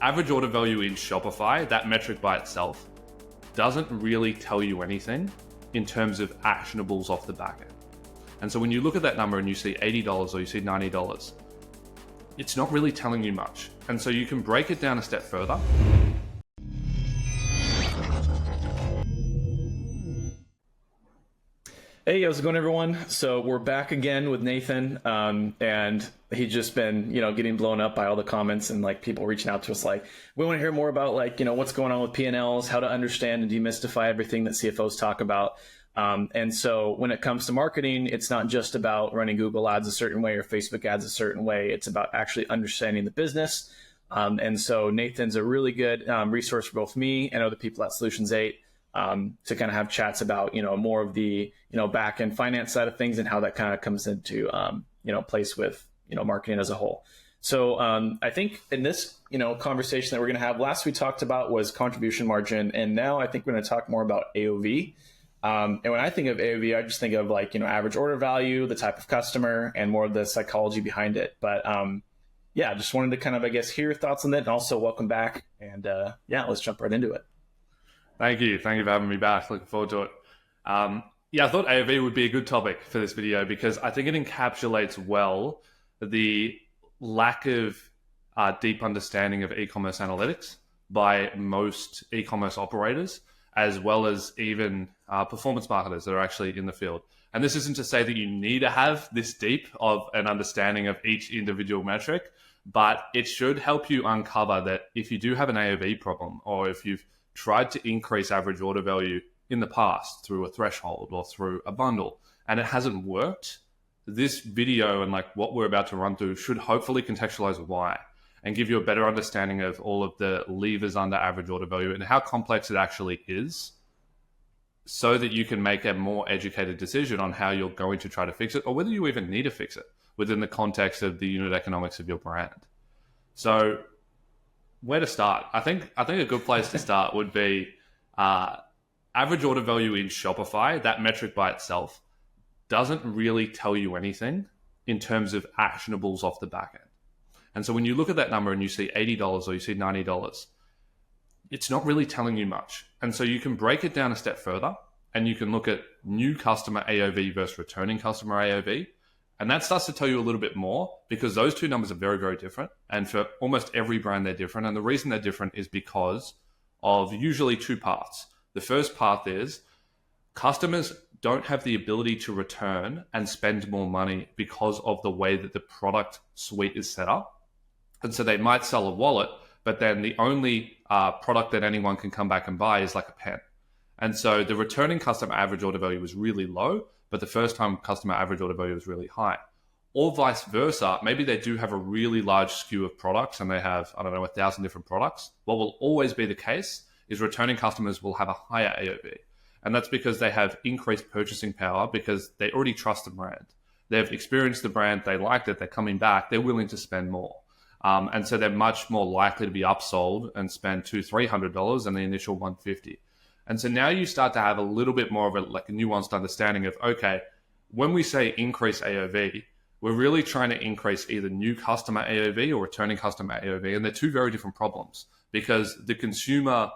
average order value in Shopify, that metric by itself, doesn't really tell you anything in terms of actionables off the back end. And so when you look at that number and you see $80 or you see $90, it's not really telling you much. And so you can break it down a step further. Hey, how's it going, everyone? So we're back again with Nathan, and he's just been, getting blown up by all the comments and people reaching out to us we want to hear more about what's going on with P&Ls, how to understand and demystify everything that CFOs talk about. And so when it comes to marketing, it's not just about running Google Ads a certain way or Facebook ads a certain way. It's about actually understanding the business. And so Nathan's a really good resource for both me and other people at Solutions 8. To kind of have chats about, more of the, back end finance side of things and how that kind of comes into, place with, marketing as a whole. So I think in this, conversation that we're going to have, last we talked about was contribution margin. And now I think we're going to talk more about AOV. And when I think of AOV, I just think of average order value, the type of customer, and more of the psychology behind it. But yeah, just wanted to kind of, hear your thoughts on that. And also welcome back. And let's jump right into it. Thank you for having me back. Looking forward to it. I thought AOV would be a good topic for this video because I think it encapsulates well the lack of deep understanding of e-commerce analytics by most e-commerce operators, as well as even performance marketers that are actually in the field. And this isn't to say that you need to have this deep of an understanding of each individual metric, but it should help you uncover that if you do have an AOV problem, or if you've tried to increase average order value in the past through a threshold or through a bundle and it hasn't worked, this video and what we're about to run through should hopefully contextualize why and give you a better understanding of all of the levers under average order value and how complex it actually is, so that you can make a more educated decision on how you're going to try to fix it, or whether you even need to fix it within the context of the unit economics of your brand. So where to start? I think a good place to start would be average order value in Shopify. That metric by itself doesn't really tell you anything in terms of actionables off the back end. And so when you look at that number and you see $80 or you see $90, it's not really telling you much. And so you can break it down a step further and you can look at new customer AOV versus returning customer AOV. And that starts to tell you a little bit more, because those two numbers are very, very different. And for almost every brand, they're different. And the reason they're different is because of usually two parts. The first part is customers don't have the ability to return and spend more money because of the way that the product suite is set up. And so they might sell a wallet, but then the only product that anyone can come back and buy is like a pen. And so the returning customer average order value is really low, but the first time customer average order value is really high. Or vice versa, maybe they do have a really large SKU of products and they have, 1,000 different products. What will always be the case is returning customers will have a higher AOV. And that's because they have increased purchasing power because they already trust the brand. They've experienced the brand, they liked it, they're coming back, they're willing to spend more. And so they're much more likely to be upsold and spend $200-300 than the initial $150. And so now you start to have a little bit more of a nuanced understanding of, okay, when we say increase AOV, we're really trying to increase either new customer AOV or returning customer AOV. And they're two very different problems, because the consumer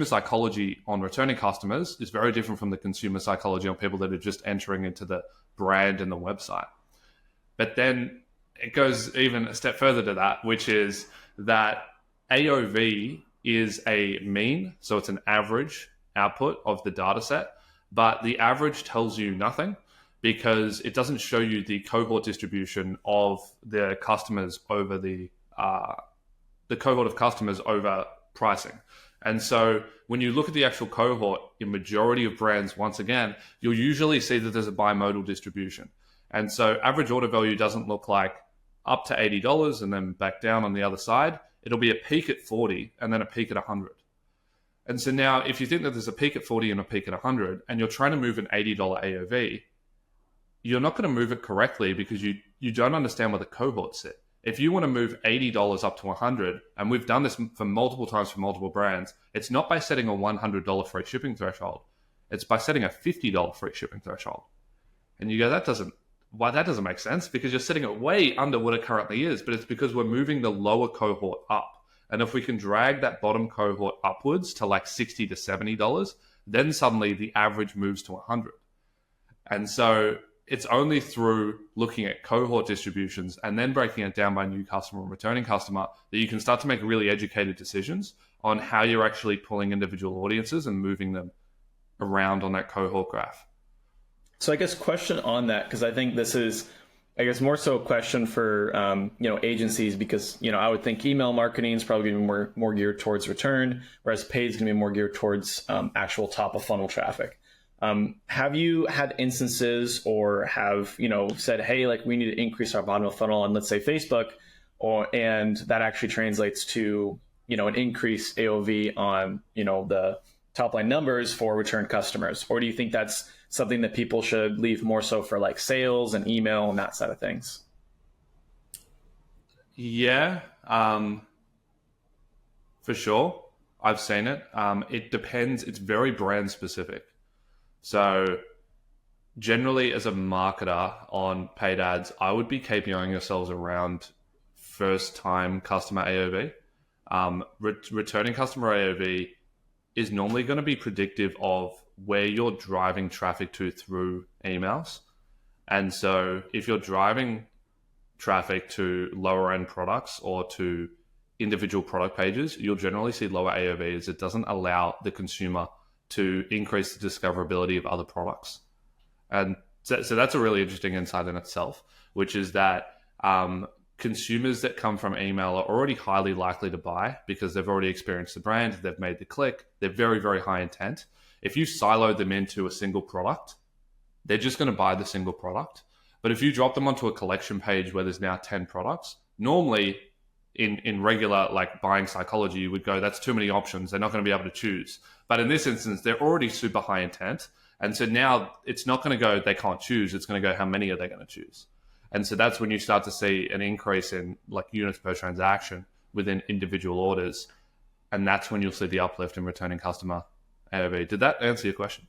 psychology on returning customers is very different from the consumer psychology on people that are just entering into the brand and the website. But then it goes even a step further to that, which is that AOV is a mean, so it's an average output of the data set, but the average tells you nothing because it doesn't show you the cohort distribution of the customers over the cohort of customers over pricing. And so when you look at the actual cohort in majority of brands, once again, you'll usually see that there's a bimodal distribution. And so average order value doesn't look like up to $80 and then back down on the other side. It'll be a peak at 40 and then a peak at 100. And so now if you think that there's a peak at 40 and a peak at 100 and you're trying to move an $80 AOV, you're not going to move it correctly because you don't understand where the cohorts sit. If you want to move $80 up to 100, and we've done this for multiple times for multiple brands, it's not by setting a $100 free shipping threshold. It's by setting a $50 free shipping threshold. And you go, why that doesn't make sense, because you're setting it way under what it currently is, but it's because we're moving the lower cohort up. And if we can drag that bottom cohort upwards to like $60 to $70, then suddenly the average moves to 100. And so it's only through looking at cohort distributions and then breaking it down by new customer and returning customer that you can start to make really educated decisions on how you're actually pulling individual audiences and moving them around on that cohort graph. So I guess question on that, because I think this is, I guess, more so a question for agencies, because I would think email marketing is probably going to be more geared towards return, whereas paid is going to be more geared towards actual top of funnel traffic. Have you had instances or have said, hey, like we need to increase our bottom of funnel on, let's say, Facebook, and that actually translates to an increased AOV on the top line numbers for return customers? Or do you think that's something that people should leave more so for like sales and email and that side of things? Yeah, for sure. I've seen it. It depends. It's very brand specific. So generally as a marketer on paid ads, I would be KPIing yourselves around first time customer AOV. Returning customer AOV is normally going to be predictive of where you're driving traffic to through emails. And so if you're driving traffic to lower end products or to individual product pages, you'll generally see lower AOVs. It doesn't allow the consumer to increase the discoverability of other products. And so that's a really interesting insight in itself, which is that consumers that come from email are already highly likely to buy because they've already experienced the brand, they've made the click, they're very, very high intent. If you silo them into a single product, they're just going to buy the single product. But if you drop them onto a collection page where there's now 10 products, normally in regular like buying psychology, you would go, that's too many options. They're not going to be able to choose. But in this instance, they're already super high intent. And so now it's not going to go, they can't choose. It's going to go, how many are they going to choose? And so that's when you start to see an increase in like units per transaction within individual orders. And that's when you'll see the uplift in returning customer AOV. Did that answer your question?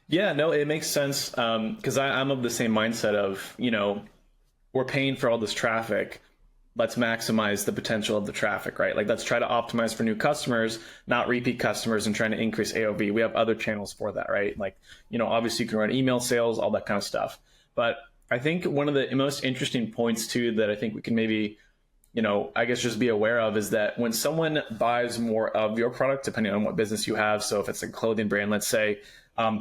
Yeah, no, it makes sense. Because I'm of the same mindset of, we're paying for all this traffic. Let's maximize the potential of the traffic, right? Like let's try to optimize for new customers, not repeat customers, and trying to increase AOV. We have other channels for that, right? Like, obviously you can run email sales, all that kind of stuff. But I think one of the most interesting points too that I think we can maybe, I guess just be aware of is that when someone buys more of your product, depending on what business you have, so if it's a clothing brand, let's say,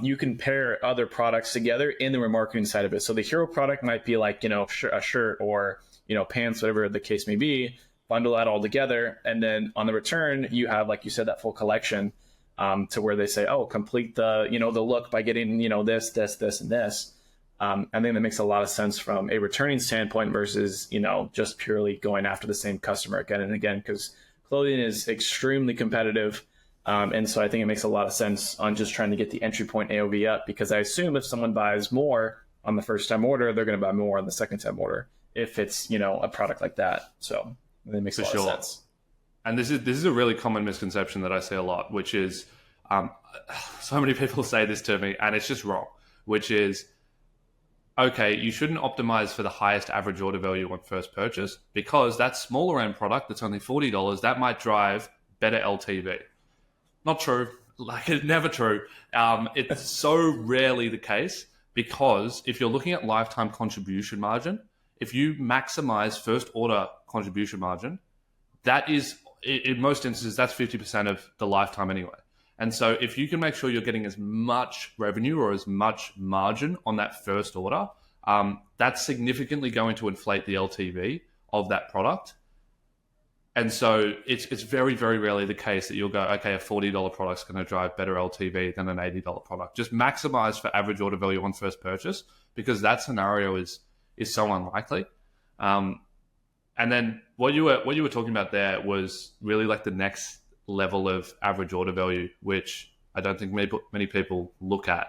you can pair other products together in the remarketing side of it. So the hero product might be like, a shirt or, pants, whatever the case may be, bundle that all together. And then on the return, you have, like you said, that full collection to where they say, oh, complete the, the look by getting, this, and this. I think that makes a lot of sense from a returning standpoint versus, just purely going after the same customer again and again, because clothing is extremely competitive. And so I think it makes a lot of sense on just trying to get the entry point AOV up, because I assume if someone buys more on the first time order, they're going to buy more on the second time order if it's, a product like that. So it makes a lot of sense. And this is a really common misconception that I see a lot, which is so many people say this to me and it's just wrong, which is, okay, you shouldn't optimize for the highest average order value on first purchase because that smaller end product that's only $40, that might drive better LTV. Not true. Like, it's never true. It's so rarely the case because if you're looking at lifetime contribution margin, if you maximize first order contribution margin, that is, in most instances, that's 50% of the lifetime anyway. And so if you can make sure you're getting as much revenue or as much margin on that first order, that's significantly going to inflate the LTV of that product. And so it's very, very rarely the case that you'll go, okay, a $40 product's going to drive better LTV than an $80 product. Just maximize for average order value on first purchase because that scenario is so unlikely. And then what you were talking about there was really like the next level of average order value, which I don't think many people look at.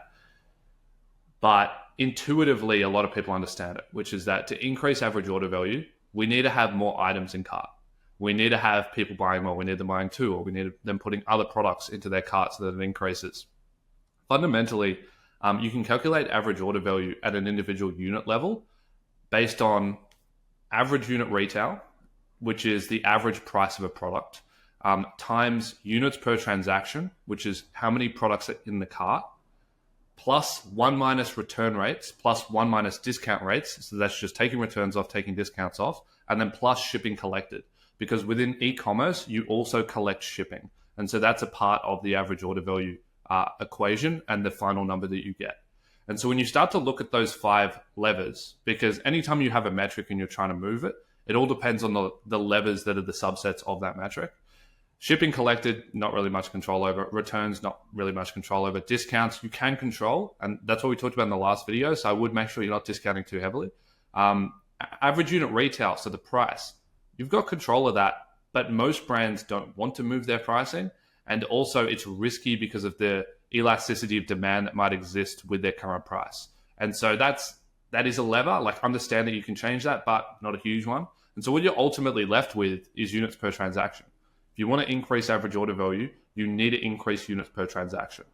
But intuitively, a lot of people understand it, which is that to increase average order value, we need to have more items in cart. We need to have people buying more. We need them buying two, or we need them putting other products into their cart so that it increases. Fundamentally, you can calculate average order value at an individual unit level based on average unit retail, which is the average price of a product, times units per transaction, which is how many products are in the cart, plus 1 minus return rates, plus 1 minus discount rates. So that's just taking returns off, taking discounts off, and then plus shipping collected. Because within e-commerce, you also collect shipping. And so that's a part of the average order value equation and the final number that you get. And so when you start to look at those 5 levers, because anytime you have a metric and you're trying to move it, it all depends on the levers that are the subsets of that metric. Shipping collected, not really much control over. Returns, not really much control over. Discounts, you can control. And that's what we talked about in the last video. So I would make sure you're not discounting too heavily. Average unit retail, so the price, you've got control of that. But most brands don't want to move their pricing. And also it's risky because of the elasticity of demand that might exist with their current price. And so that is a lever. Like, understand that you can change that, but not a huge one. And so what you're ultimately left with is units per transaction. If you want to increase average order value, you need to increase units per transaction.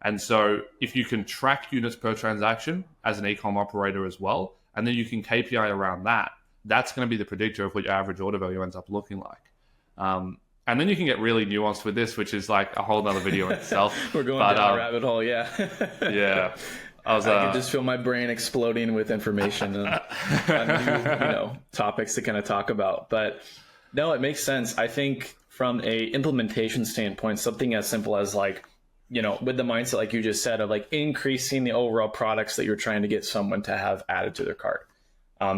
And so if you can track units per transaction as an e-com operator as well, and then you can KPI around that, that's going to be the predictor of what your average order value ends up looking like. And then you can get really nuanced with this, which is like a whole nother video in itself. We're going down a rabbit hole, yeah. Yeah. I can just feel my brain exploding with information and new, topics to kind of talk about. But no, it makes sense. I think from a implementation standpoint, something as simple as like, with the mindset, like you just said, of like increasing the overall products that you're trying to get someone to have added to their cart,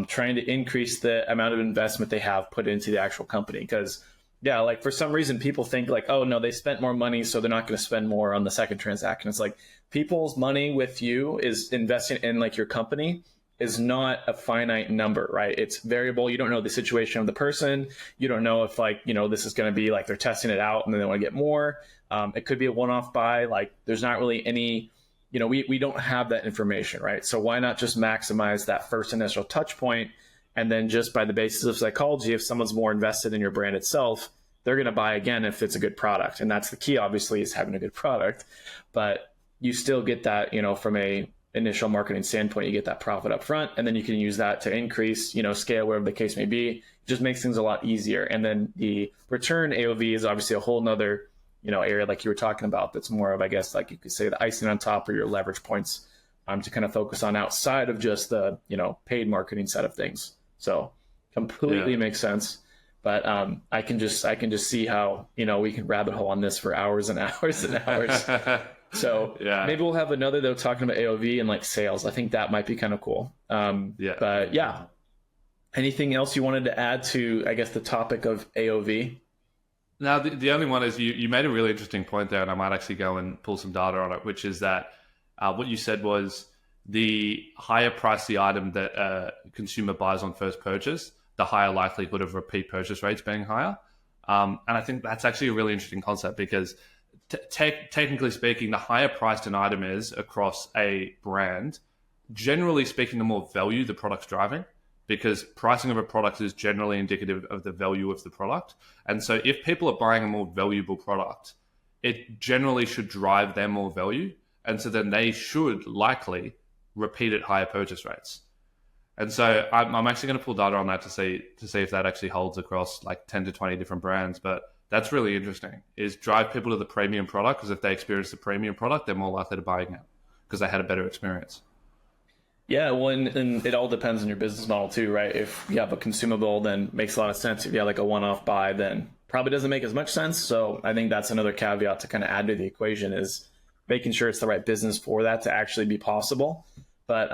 trying to increase the amount of investment they have put into the actual company. Because yeah, like for some reason people think like, oh no, they spent more money, so they're not going to spend more on the second transaction. It's like people's money with you is investing in like your company is not a finite number, right? It's variable. You don't know the situation of the person. You don't know if like, this is going to be like they're testing it out and then they want to get more. It could be a one-off buy. Like there's not really any, we don't have that information, right? So why not just maximize that first initial touch point? And then just by the basis of psychology, if someone's more invested in your brand itself, they're going to buy again if it's a good product. And that's the key, obviously, is having a good product. But you still get that, from a initial marketing standpoint, you get that profit up front, and then you can use that to increase, scale, wherever the case may be. It just makes things a lot easier. And then the return AOV is obviously a whole nother, area like you were talking about. That's more of, I guess, like you could say the icing on top or your leverage points to kind of focus on outside of just the, paid marketing side of things. So completely makes sense. But I can just see how, we can rabbit hole on this for hours and hours and hours. So maybe we'll have another though talking about AOV and like sales. I think that might be kind of cool. But yeah, anything else you wanted to add to, I guess, the topic of AOV? Now, the only one is you made a really interesting point there, and I might actually go and pull some data on it, which is that what you said was the higher price the item that a consumer buys on first purchase, the higher likelihood of repeat purchase rates being higher. And I think that's actually a really interesting concept because technically speaking, the higher priced an item is across a brand, generally speaking, the more value the product's driving, because pricing of a product is generally indicative of the value of the product. And so if people are buying a more valuable product, it generally should drive them more value. And so then they should likely repeat at higher purchase rates. And so I'm actually going to pull data on that to see if that actually holds across like 10 to 20 different brands. But that's really interesting, is drive people to the premium product, because if they experience the premium product, they're more likely to buy again because they had a better experience. Yeah, well, and it all depends on your business model too, right? If you have a consumable, then it makes a lot of sense. If you have like a one-off buy, then probably doesn't make as much sense. So I think that's another caveat to kind of add to the equation, is making sure it's the right business for that to actually be possible. But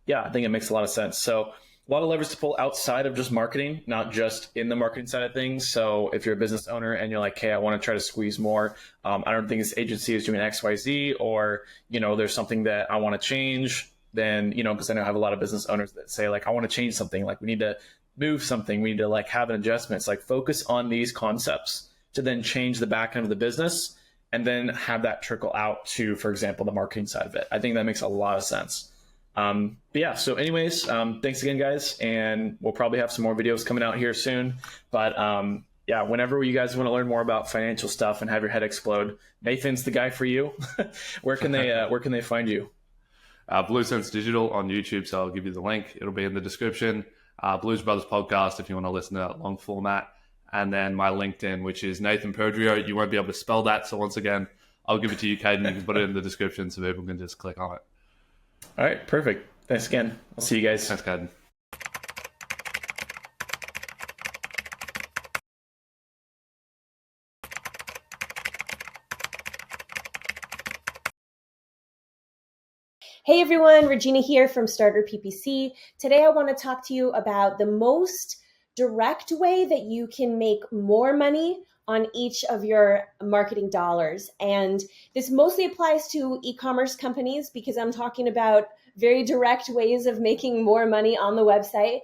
yeah, I think it makes a lot of sense. So a lot of levers to pull outside of just marketing, not just in the marketing side of things. So if you're a business owner and you're like, hey, I want to try to squeeze more, I don't think this agency is doing X, Y, Z, or, there's something that I want to change, then, because I know I have a lot of business owners that say like, I want to change something, like we need to move something, we need to like have an adjustment. It's like focus on these concepts to then change the back end of the business and then have that trickle out to, for example, the marketing side of it. I think that makes a lot of sense. But yeah, so anyways, thanks again, guys. And we'll probably have some more videos coming out here soon. But yeah, whenever you guys want to learn more about financial stuff and have your head explode, Nathan's the guy for you. Where can they find you? Blue Sense Digital on YouTube, so I'll give you the link. It'll be in the description. Blues Brothers Podcast if you want to listen to that long format. And then my LinkedIn, which is Nathan Perdriau. You won't be able to spell that, so once again, I'll give it to you, Caden. You can put it in the description so people can just click on it. All right, perfect. Thanks again. I'll see you guys. Thanks, Caden. Hey everyone, Regina here from Starter PPC. Today I want to talk to you about the most direct way that you can make more money on each of your marketing dollars. And this mostly applies to e-commerce companies because I'm talking about very direct ways of making more money on the website.